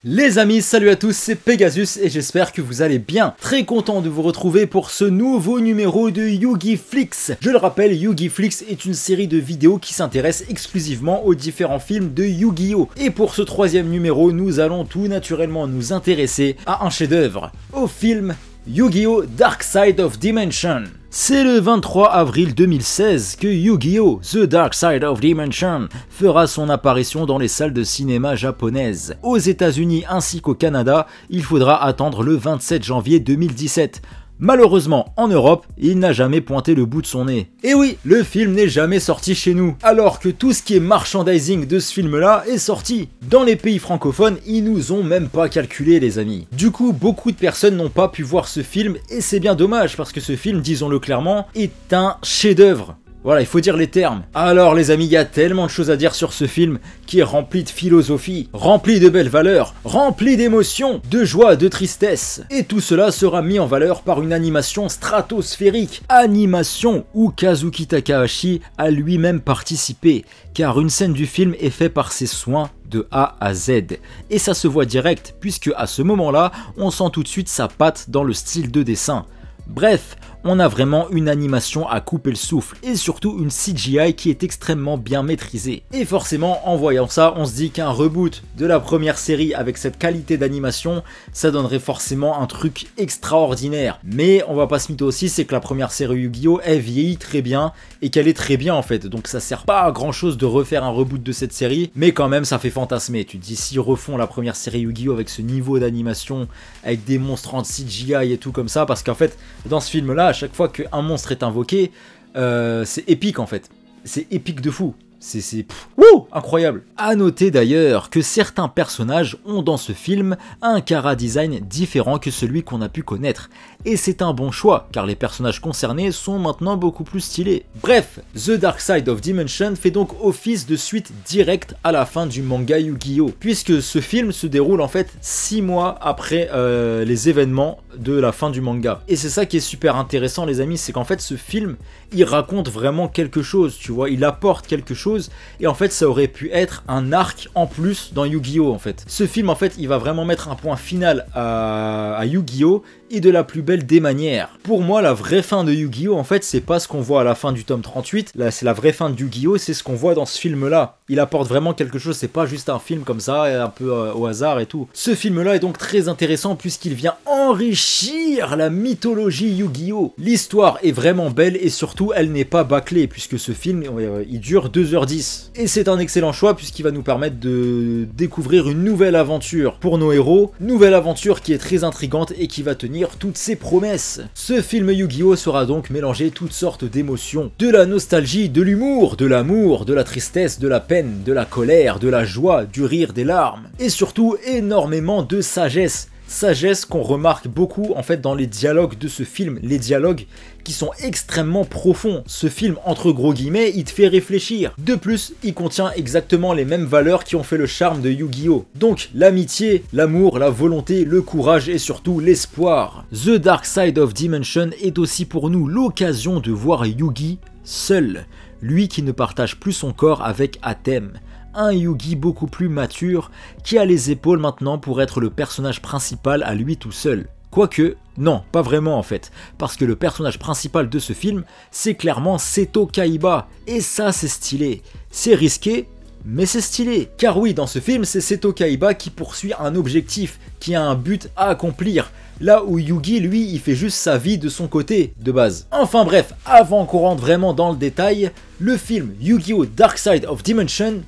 Les amis, salut à tous, c'est Pegasus et j'espère que vous allez bien. Très content de vous retrouver pour ce nouveau numéro de Yugi Flix. Je le rappelle, Yugi Flix est une série de vidéos qui s'intéresse exclusivement aux différents films de Yu-Gi-Oh! Et pour ce troisième numéro, nous allons tout naturellement nous intéresser à un chef-d'œuvre, au film Yu-Gi-Oh! Dark Side of Dimension. C'est le 23 avril 2016 que Yu-Gi-Oh! The Dark Side of Dimension fera son apparition dans les salles de cinéma japonaises. Aux États-Unis ainsi qu'au Canada, il faudra attendre le 27 janvier 2017. Malheureusement, en Europe, il n'a jamais pointé le bout de son nez. Et oui, le film n'est jamais sorti chez nous, alors que tout ce qui est merchandising de ce film-là est sorti. Dans les pays francophones, ils nous ont même pas calculé, les amis. Du coup, beaucoup de personnes n'ont pas pu voir ce film, et c'est bien dommage, parce que ce film, disons-le clairement, est un chef-d'œuvre. Voilà, il faut dire les termes. Alors les amis, il y a tellement de choses à dire sur ce film qui est rempli de philosophie, rempli de belles valeurs, rempli d'émotions, de joie, de tristesse. Et tout cela sera mis en valeur par une animation stratosphérique. Animation où Kazuki Takahashi a lui-même participé, car une scène du film est faite par ses soins de A à Z. Et ça se voit direct, puisque à ce moment-là, on sent tout de suite sa patte dans le style de dessin. Bref, on a vraiment une animation à couper le souffle et surtout une CGI qui est extrêmement bien maîtrisée. Et forcément, en voyant ça, on se dit qu'un reboot de la première série avec cette qualité d'animation, ça donnerait forcément un truc extraordinaire. Mais on va pas se mytho aussi, c'est que la première série Yu-Gi-Oh! Elle vieillit très bien et qu'elle est très bien en fait. Donc ça sert pas à grand chose de refaire un reboot de cette série, mais quand même ça fait fantasmer. Tu te dis, s'ils refont la première série Yu-Gi-Oh! Avec ce niveau d'animation, avec des monstres en CGI et tout comme ça, parce qu'en fait, dans ce film-là, à chaque fois qu'un monstre est invoqué, c'est épique en fait. C'est épique de fou. C'est incroyable. A noter d'ailleurs que certains personnages ont dans ce film un chara design différent que celui qu'on a pu connaître. Et c'est un bon choix, car les personnages concernés sont maintenant beaucoup plus stylés. Bref, The Dark Side of Dimension fait donc office de suite directe à la fin du manga Yu-Gi-Oh! Puisque ce film se déroule en fait 6 mois après les événements de la fin du manga. Et c'est ça qui est super intéressant les amis, c'est qu'en fait ce film, il raconte vraiment quelque chose, tu vois, il apporte quelque chose. Et en fait ça aurait pu être un arc en plus dans Yu-Gi-Oh! En fait. Ce film en fait il va vraiment mettre un point final à Yu-Gi-Oh! Et de la plus belle des manières. Pour moi la vraie fin de Yu-Gi-Oh! En fait c'est pas ce qu'on voit à la fin du tome 38, là c'est la vraie fin de Yu-Gi-Oh! C'est ce qu'on voit dans ce film là. Il apporte vraiment quelque chose, c'est pas juste un film comme ça, un peu au hasard et tout. Ce film là est donc très intéressant puisqu'il vient enrichir la mythologie Yu-Gi-Oh! L'histoire est vraiment belle et surtout elle n'est pas bâclée puisque ce film il dure 2h10. Et c'est un excellent choix puisqu'il va nous permettre de découvrir une nouvelle aventure pour nos héros, nouvelle aventure qui est très intrigante et qui va tenir toutes ses promesses. Ce film Yu-Gi-Oh! Sera donc mélanger toutes sortes d'émotions, de la nostalgie, de l'humour, de l'amour, de la tristesse, de la peine, de la colère, de la joie, du rire, des larmes, et surtout énormément de sagesse. Sagesse qu'on remarque beaucoup en fait dans les dialogues de ce film, les dialogues qui sont extrêmement profonds. Ce film, entre gros guillemets, il te fait réfléchir. De plus, il contient exactement les mêmes valeurs qui ont fait le charme de Yu-Gi-Oh! Donc l'amitié, l'amour, la volonté, le courage et surtout l'espoir. The Dark Side of Dimension est aussi pour nous l'occasion de voir Yugi seul, lui qui ne partage plus son corps avec Atem. Un Yugi beaucoup plus mature, qui a les épaules maintenant pour être le personnage principal à lui tout seul. Quoique, non, pas vraiment en fait, parce que le personnage principal de ce film, c'est clairement Seto Kaiba, et ça c'est stylé. C'est risqué, mais c'est stylé. Car oui, dans ce film, c'est Seto Kaiba qui poursuit un objectif, qui a un but à accomplir. Là où Yugi, lui, il fait juste sa vie de son côté, de base. Enfin bref, avant qu'on rentre vraiment dans le détail, le film Yu-Gi-Oh! Dark Side of Dimension,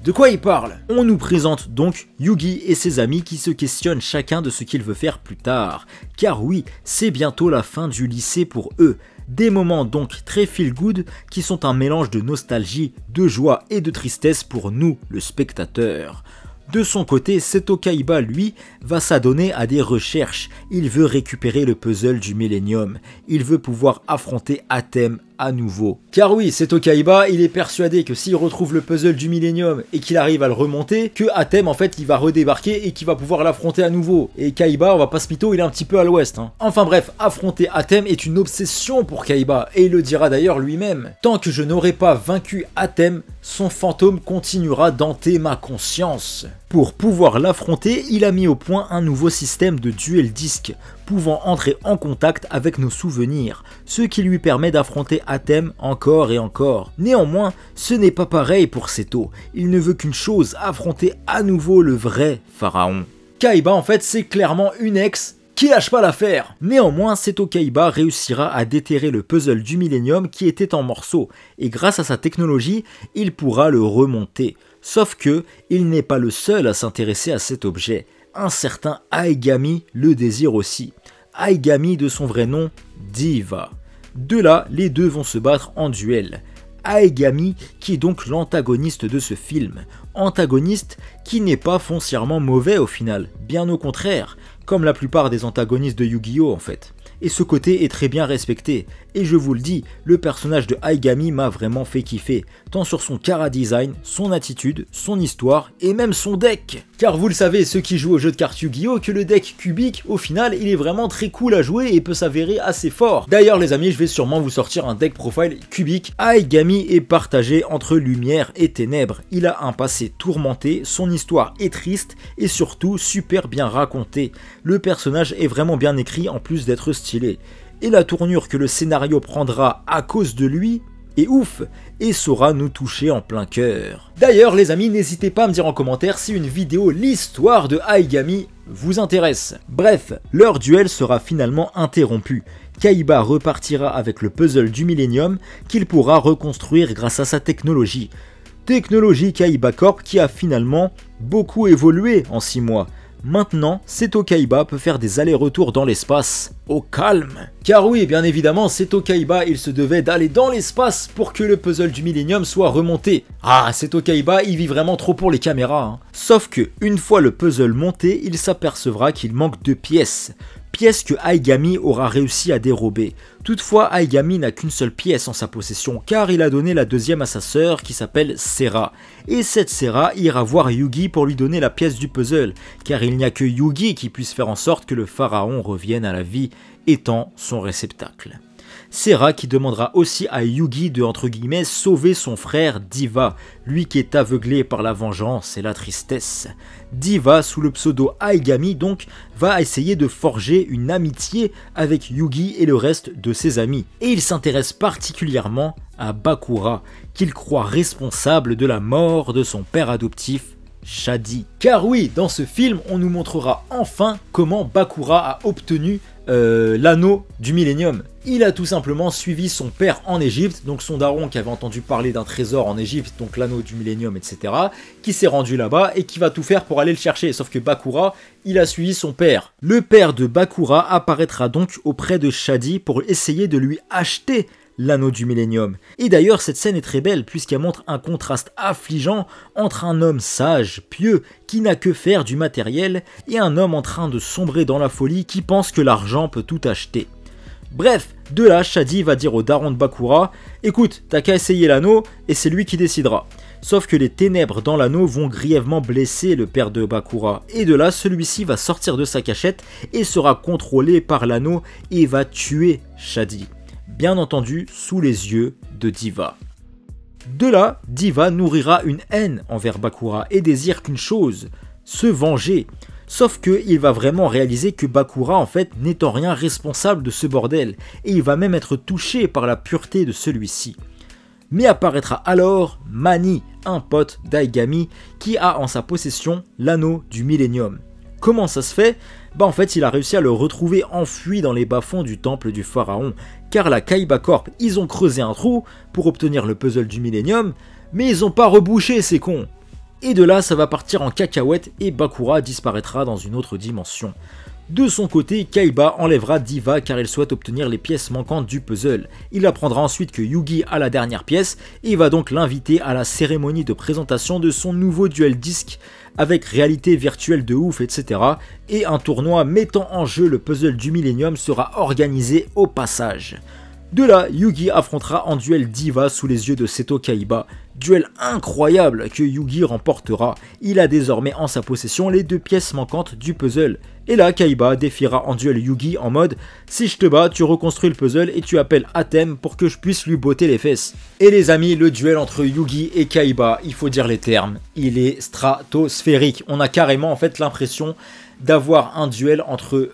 de quoi il parle? On nous présente donc Yugi et ses amis qui se questionnent chacun de ce qu'il veut faire plus tard. Car oui, c'est bientôt la fin du lycée pour eux. Des moments donc très feel good qui sont un mélange de nostalgie, de joie et de tristesse pour nous, le spectateur. De son côté, Seto Kaiba, lui, va s'adonner à des recherches. Il veut récupérer le puzzle du Millennium. Il veut pouvoir affronter Atem à nouveau. Car oui, Seto Kaiba, il est persuadé que s'il retrouve le puzzle du Millennium et qu'il arrive à le remonter, que Atem, en fait, il va redébarquer et qu'il va pouvoir l'affronter à nouveau. Et Kaiba, on va pas se mytho, il est un petit peu à l'ouest. Enfin bref, affronter Atem est une obsession pour Kaiba, et il le dira d'ailleurs lui-même. Tant que je n'aurai pas vaincu Atem, son fantôme continuera d'hanter ma conscience. Pour pouvoir l'affronter, il a mis au point un nouveau système de duel disque, pouvant entrer en contact avec nos souvenirs, ce qui lui permet d'affronter Atem encore et encore. Néanmoins, ce n'est pas pareil pour Seto, il ne veut qu'une chose, affronter à nouveau le vrai pharaon. Kaiba en fait c'est clairement une ex qui lâche pas l'affaire. Néanmoins, Seto Kaiba réussira à déterrer le puzzle du Millennium qui était en morceaux, et grâce à sa technologie, il pourra le remonter. Sauf que, il n'est pas le seul à s'intéresser à cet objet. Un certain Aigami le désire aussi. Aigami de son vrai nom, Diva. De là, les deux vont se battre en duel. Aigami qui est donc l'antagoniste de ce film. Antagoniste qui n'est pas foncièrement mauvais au final, bien au contraire, comme la plupart des antagonistes de Yu-Gi-Oh en fait. Et ce côté est très bien respecté, et je vous le dis, le personnage de Aigami m'a vraiment fait kiffer, tant sur son chara design, son attitude, son histoire, et même son deck. Car vous le savez, ceux qui jouent au jeu de cartes Yu-Gi-Oh, que le deck cubique, au final, il est vraiment très cool à jouer et peut s'avérer assez fort. D'ailleurs les amis, je vais sûrement vous sortir un deck profile cubique. Aigami est partagé entre lumière et ténèbres, il a un passé tourmenté, son histoire est triste, et surtout super bien racontée. Le personnage est vraiment bien écrit en plus d'être stylé. Et la tournure que le scénario prendra à cause de lui est ouf et saura nous toucher en plein cœur. D'ailleurs les amis, n'hésitez pas à me dire en commentaire si une vidéo l'histoire de Aigami vous intéresse. Bref, leur duel sera finalement interrompu. Kaiba repartira avec le puzzle du Millennium qu'il pourra reconstruire grâce à sa technologie. Technologie Kaiba Corp qui a finalement beaucoup évolué en 6 mois. Maintenant, Seto Kaiba peut faire des allers-retours dans l'espace, au calme. Car oui, bien évidemment, Seto Kaiba, il se devait d'aller dans l'espace pour que le puzzle du Millennium soit remonté. Ah, Seto Kaiba, il vit vraiment trop pour les caméras. Hein. Sauf que, une fois le puzzle monté, il s'apercevra qu'il manque de pièces. Pièces que Aigami aura réussi à dérober. Toutefois, Aigami n'a qu'une seule pièce en sa possession, car il a donné la deuxième à sa sœur qui s'appelle Sera. Et cette Sera ira voir Yugi pour lui donner la pièce du puzzle, car il n'y a que Yugi qui puisse faire en sorte que le pharaon revienne à la vie, étant son réceptacle. Sera qui demandera aussi à Yugi de entre guillemets sauver son frère Diva, lui qui est aveuglé par la vengeance et la tristesse. Diva, sous le pseudo Aigami donc, va essayer de forger une amitié avec Yugi et le reste de ses amis. Et il s'intéresse particulièrement à Bakura, qu'il croit responsable de la mort de son père adoptif, Shadi. Car oui, dans ce film, on nous montrera enfin comment Bakura a obtenu l'anneau du Millennium. Il a tout simplement suivi son père en Égypte, donc son daron qui avait entendu parler d'un trésor en Égypte, donc l'anneau du Millennium, etc., qui s'est rendu là-bas et qui va tout faire pour aller le chercher, sauf que Bakura, il a suivi son père. Le père de Bakura apparaîtra donc auprès de Shadi pour essayer de lui acheter l'anneau du Millennium. Et d'ailleurs cette scène est très belle puisqu'elle montre un contraste affligeant entre un homme sage, pieux, qui n'a que faire du matériel, et un homme en train de sombrer dans la folie qui pense que l'argent peut tout acheter. Bref, de là, Shadi va dire au daron de Bakura « Écoute, t'as qu'à essayer l'anneau et c'est lui qui décidera ». Sauf que les ténèbres dans l'anneau vont grièvement blesser le père de Bakura, et de là, celui-ci va sortir de sa cachette et sera contrôlé par l'anneau et va tuer Shadi. Bien entendu sous les yeux de Diva. De là, Diva nourrira une haine envers Bakura et désire qu'une chose, se venger. Sauf qu'il va vraiment réaliser que Bakura en fait n'est en rien responsable de ce bordel, et il va même être touché par la pureté de celui-ci. Mais apparaîtra alors Mani, un pote d'Aigami, qui a en sa possession l'anneau du Millennium. Comment ça se fait? Bah en fait il a réussi à le retrouver enfui dans les bas-fonds du temple du pharaon, car la Kaiba Corp, ils ont creusé un trou pour obtenir le puzzle du Millennium, mais ils ont pas rebouché ces cons. Et de là ça va partir en cacahuète et Bakura disparaîtra dans une autre dimension. De son côté, Kaiba enlèvera Diva car il souhaite obtenir les pièces manquantes du puzzle. Il apprendra ensuite que Yugi a la dernière pièce et va donc l'inviter à la cérémonie de présentation de son nouveau duel disque avec réalité virtuelle de ouf, etc. Et un tournoi mettant en jeu le puzzle du Millennium sera organisé au passage. De là, Yugi affrontera en duel Diva sous les yeux de Seto Kaiba. Duel incroyable que Yugi remportera. Il a désormais en sa possession les 2 pièces manquantes du puzzle. Et là, Kaiba défiera en duel Yugi en mode « Si je te bats, tu reconstruis le puzzle et tu appelles Atem pour que je puisse lui botter les fesses. » Et les amis, le duel entre Yugi et Kaiba, il faut dire les termes, il est stratosphérique. On a carrément en fait l'impression d'avoir un duel entre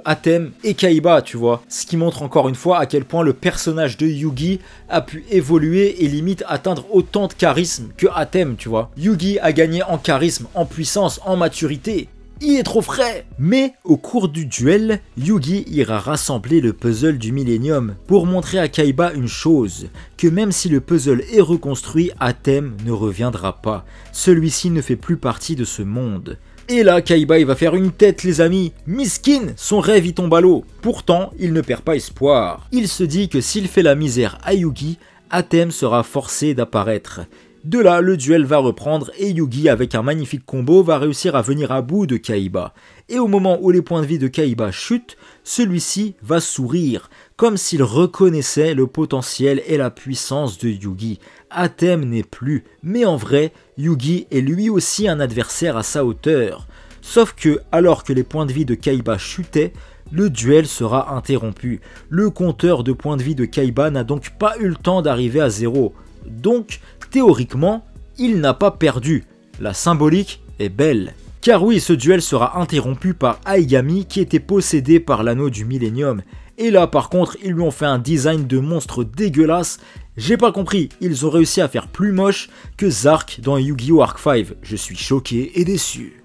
Atem et Kaiba, tu vois. Ce qui montre encore une fois à quel point le personnage de Yugi a pu évoluer et limite atteindre autant de charisme que Atem, tu vois. Yugi a gagné en charisme, en puissance, en maturité. Il est trop frais! Mais au cours du duel, Yugi ira rassembler le puzzle du Millennium pour montrer à Kaiba une chose, que même si le puzzle est reconstruit, Atem ne reviendra pas. Celui-ci ne fait plus partie de ce monde. Et là, Kaiba il va faire une tête les amis, miskin, son rêve il tombe à l'eau. Pourtant, il ne perd pas espoir. Il se dit que s'il fait la misère à Yugi, Atem sera forcé d'apparaître. De là, le duel va reprendre et Yugi, avec un magnifique combo, va réussir à venir à bout de Kaiba. Et au moment où les points de vie de Kaiba chutent, celui-ci va sourire, comme s'il reconnaissait le potentiel et la puissance de Yugi. Atem n'est plus, mais en vrai, Yugi est lui aussi un adversaire à sa hauteur. Sauf que, alors que les points de vie de Kaiba chutaient, le duel sera interrompu. Le compteur de points de vie de Kaiba n'a donc pas eu le temps d'arriver à 0. Donc, théoriquement, il n'a pas perdu. La symbolique est belle. Car oui, ce duel sera interrompu par Aigami qui était possédé par l'anneau du Millennium. Et là par contre, ils lui ont fait un design de monstre dégueulasse. J'ai pas compris, ils ont réussi à faire plus moche que Zark dans Yu-Gi-Oh! Arc 5. Je suis choqué et déçu.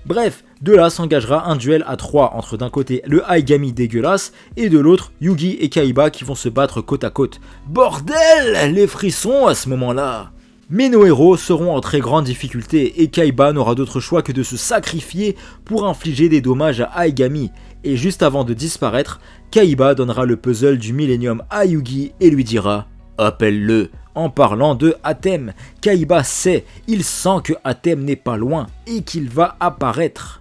Bref, de là s'engagera un duel à 3 entre d'un côté le Aigami dégueulasse et de l'autre Yugi et Kaiba qui vont se battre côte à côte. Bordel, les frissons à ce moment-là. Mais nos héros seront en très grande difficulté et Kaiba n'aura d'autre choix que de se sacrifier pour infliger des dommages à Aigami. Et juste avant de disparaître, Kaiba donnera le puzzle du Millennium à Yugi et lui dira « Appelle-le ». En parlant de Atem, Kaiba sait, il sent que Atem n'est pas loin et qu'il va apparaître.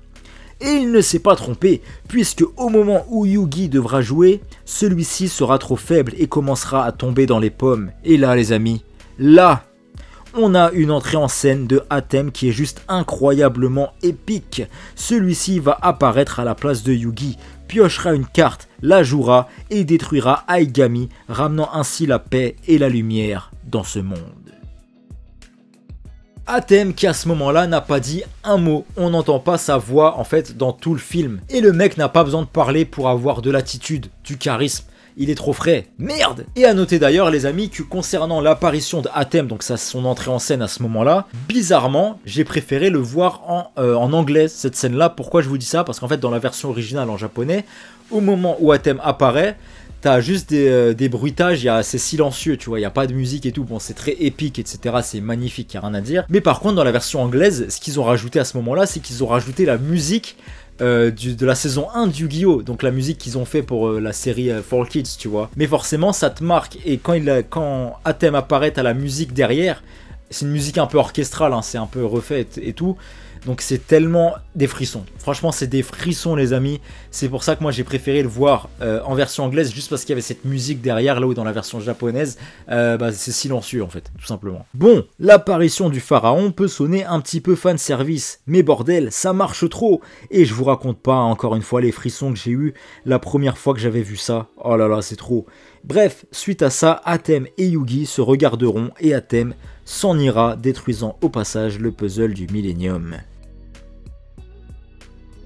Et il ne s'est pas trompé, puisque au moment où Yugi devra jouer, celui-ci sera trop faible et commencera à tomber dans les pommes. Et là les amis, là, on a une entrée en scène de Atem qui est juste incroyablement épique. Celui-ci va apparaître à la place de Yugi, piochera une carte, la jouera et détruira Aigami, ramenant ainsi la paix et la lumière dans ce monde. Atem qui à ce moment-là n'a pas dit un mot, on n'entend pas sa voix en fait dans tout le film. Et le mec n'a pas besoin de parler pour avoir de l'attitude, du charisme. Il est trop frais, merde. Et à noter d'ailleurs les amis que concernant l'apparition d'Atem, donc ça son entrée en scène à ce moment-là, bizarrement j'ai préféré le voir en anglais cette scène-là. Pourquoi je vous dis ça? Parce qu'en fait dans la version originale en japonais, au moment où Atem apparaît, t'as juste des bruitages, c'est silencieux, tu vois, il n'y a pas de musique et tout, bon c'est très épique, etc., c'est magnifique, il n'y a rien à dire. Mais par contre dans la version anglaise, ce qu'ils ont rajouté à ce moment-là, c'est qu'ils ont rajouté la musique de la saison 1 de Yu-Gi-Oh! Donc la musique qu'ils ont fait pour la série For Kids, tu vois. Mais forcément ça te marque, et quand Atem apparaît à la musique derrière, c'est une musique un peu orchestrale, hein, c'est un peu refait et tout. Donc c'est tellement des frissons. Franchement c'est des frissons les amis. C'est pour ça que moi j'ai préféré le voir en version anglaise, juste parce qu'il y avait cette musique derrière, là où dans la version japonaise c'est silencieux en fait, tout simplement. Bon, l'apparition du pharaon peut sonner un petit peu fanservice, mais bordel, ça marche trop. Et je vous raconte pas encore une fois les frissons que j'ai eu la première fois que j'avais vu ça. Oh là là, c'est trop. Bref, suite à ça, Atem et Yugi se regarderont et Atem s'en ira, détruisant au passage le puzzle du Millennium.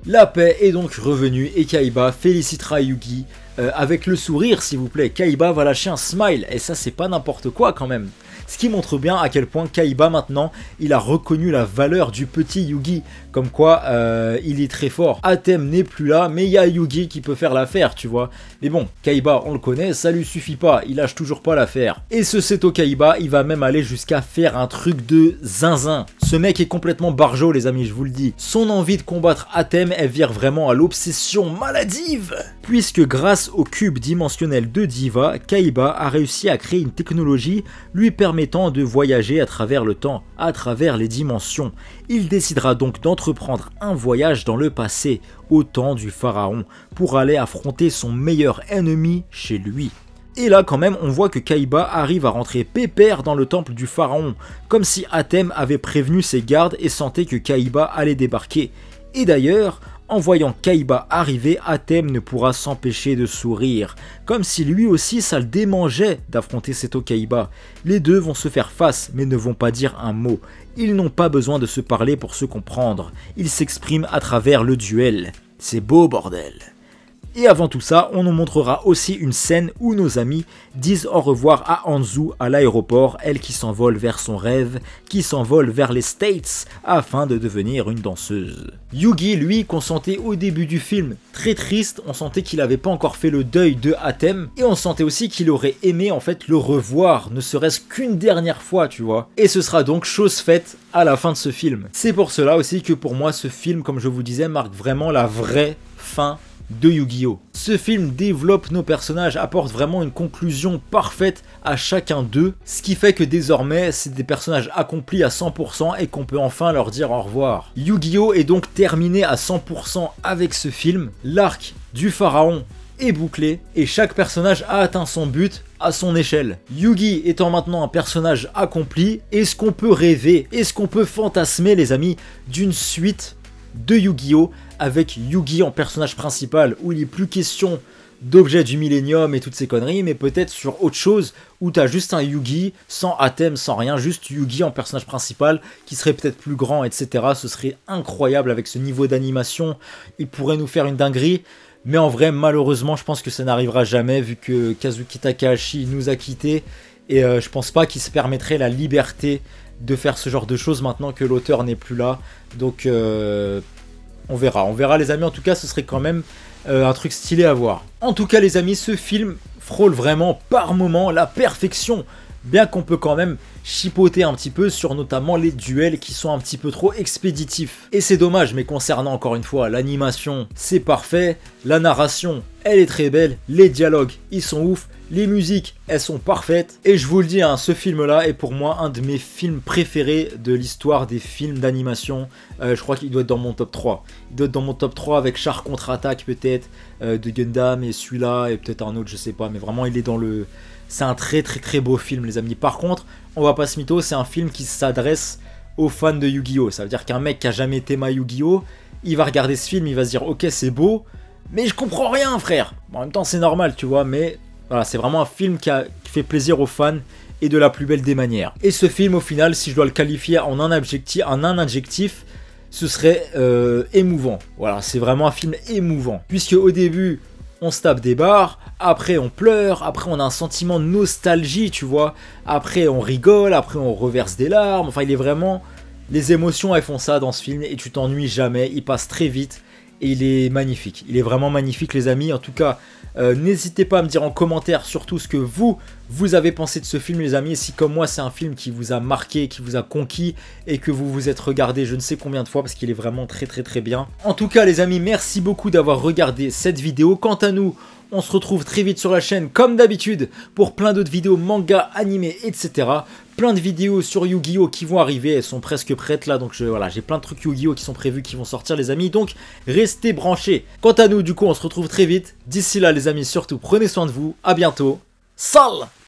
La paix est donc revenue et Kaiba félicitera Yugi avec le sourire s'il vous plaît. Kaiba va lâcher un smile et ça c'est pas n'importe quoi quand même. Ce qui montre bien à quel point Kaiba maintenant il a reconnu la valeur du petit Yugi. Comme quoi il est très fort. Atem n'est plus là mais il y a Yugi qui peut faire l'affaire tu vois. Mais bon, Kaiba on le connaît, ça lui suffit pas, il lâche toujours pas l'affaire. Et ce Seto Kaiba il va même aller jusqu'à faire un truc de zinzin. Ce mec est complètement barjot les amis, je vous le dis. Son envie de combattre Atem elle vire vraiment à l'obsession maladive. Puisque grâce au cube dimensionnel de Diva, Kaiba a réussi à créer une technologie lui permettant de voyager à travers le temps, à travers les dimensions. Il décidera donc d'entreprendre un voyage dans le passé, au temps du pharaon, pour aller affronter son meilleur ennemi chez lui. Et là quand même on voit que Kaiba arrive à rentrer pépère dans le temple du pharaon, comme si Atem avait prévenu ses gardes et sentait que Kaiba allait débarquer. Et d'ailleurs, en voyant Kaiba arriver, Atem ne pourra s'empêcher de sourire, comme si lui aussi ça le démangeait d'affronter Seto Kaiba. Les deux vont se faire face, mais ne vont pas dire un mot. Ils n'ont pas besoin de se parler pour se comprendre, ils s'expriment à travers le duel. C'est beau bordel. Et avant tout ça, on nous montrera aussi une scène où nos amis disent au revoir à Anzu à l'aéroport, elle qui s'envole vers son rêve, qui s'envole vers les States afin de devenir une danseuse. Yugi, lui, qu'on sentait au début du film très triste, on sentait qu'il n'avait pas encore fait le deuil de Atem, et on sentait aussi qu'il aurait aimé en fait le revoir, ne serait-ce qu'une dernière fois, tu vois. Et ce sera donc chose faite à la fin de ce film. C'est pour cela aussi que pour moi ce film, comme je vous disais, marque vraiment la vraie fin de Yu-Gi-Oh! Ce film développe nos personnages, apporte vraiment une conclusion parfaite à chacun d'eux, ce qui fait que désormais c'est des personnages accomplis à 100% et qu'on peut enfin leur dire au revoir. Yu-Gi-Oh! Est donc terminé à 100% avec ce film, l'arc du pharaon est bouclé et chaque personnage a atteint son but à son échelle. Yugi étant maintenant un personnage accompli, est-ce qu'on peut rêver, est-ce qu'on peut fantasmer les amis d'une suite de Yu-Gi-Oh! Avec Yugi en personnage principal, où il n'est plus question d'objets du millénium et toutes ces conneries, mais peut-être sur autre chose, où tu as juste un Yugi, sans Atem, sans rien, juste Yugi en personnage principal, qui serait peut-être plus grand, etc. Ce serait incroyable avec ce niveau d'animation, il pourrait nous faire une dinguerie, mais en vrai, malheureusement, je pense que ça n'arrivera jamais, vu que Kazuki Takahashi nous a quittés, et je pense pas qu'il se permettrait la liberté de faire ce genre de choses maintenant que l'auteur n'est plus là, donc on verra les amis, en tout cas ce serait quand même un truc stylé à voir. En tout cas les amis, ce film frôle vraiment par moments la perfection, bien qu'on peut quand même chipoter un petit peu sur notamment les duels qui sont un petit peu trop expéditifs. Et c'est dommage, mais concernant encore une fois l'animation, c'est parfait, la narration, elle est très belle, les dialogues, ils sont ouf, les musiques, elles sont parfaites. Et je vous le dis, hein, ce film-là est pour moi un de mes films préférés de l'histoire des films d'animation. Je crois qu'il doit être dans mon top 3. Il doit être dans mon top 3 avec Char contre-attaque peut-être, de Gundam et celui-là, et peut-être un autre, je sais pas. Mais vraiment, il est dans le... C'est un très très très beau film les amis. Par contre, on va pas se mytho, c'est un film qui s'adresse aux fans de Yu-Gi-Oh! Ça veut dire qu'un mec qui a jamais été ma Yu-Gi-Oh! Il va regarder ce film, il va se dire ok c'est beau, mais je comprends rien frère. Bon, en même temps c'est normal tu vois, mais voilà, c'est vraiment un film qui fait plaisir aux fans et de la plus belle des manières. Et ce film au final, si je dois le qualifier en un adjectif, ce serait émouvant. Voilà, c'est vraiment un film émouvant. Puisque au début, on se tape des barres, après on pleure, après on a un sentiment de nostalgie, tu vois. Après on rigole, après on reverse des larmes. Enfin, il est vraiment... Les émotions, elles font ça dans ce film et tu t'ennuies jamais. Il passe très vite et il est magnifique. Il est vraiment magnifique les amis. En tout cas, n'hésitez pas à me dire en commentaire surtout ce que vous avez pensé de ce film les amis. Et si comme moi c'est un film qui vous a marqué, qui vous a conquis et que vous vous êtes regardé je ne sais combien de fois parce qu'il est vraiment très très très bien. En tout cas les amis, merci beaucoup d'avoir regardé cette vidéo. Quant à nous, on se retrouve très vite sur la chaîne comme d'habitude pour plein d'autres vidéos manga, animés, etc. Plein de vidéos sur Yu-Gi-Oh qui vont arriver, elles sont presque prêtes là, donc voilà, j'ai plein de trucs Yu-Gi-Oh qui sont prévus, qui vont sortir les amis, donc restez branchés. Quant à nous, du coup, on se retrouve très vite. D'ici là les amis, surtout prenez soin de vous, à bientôt. Salut!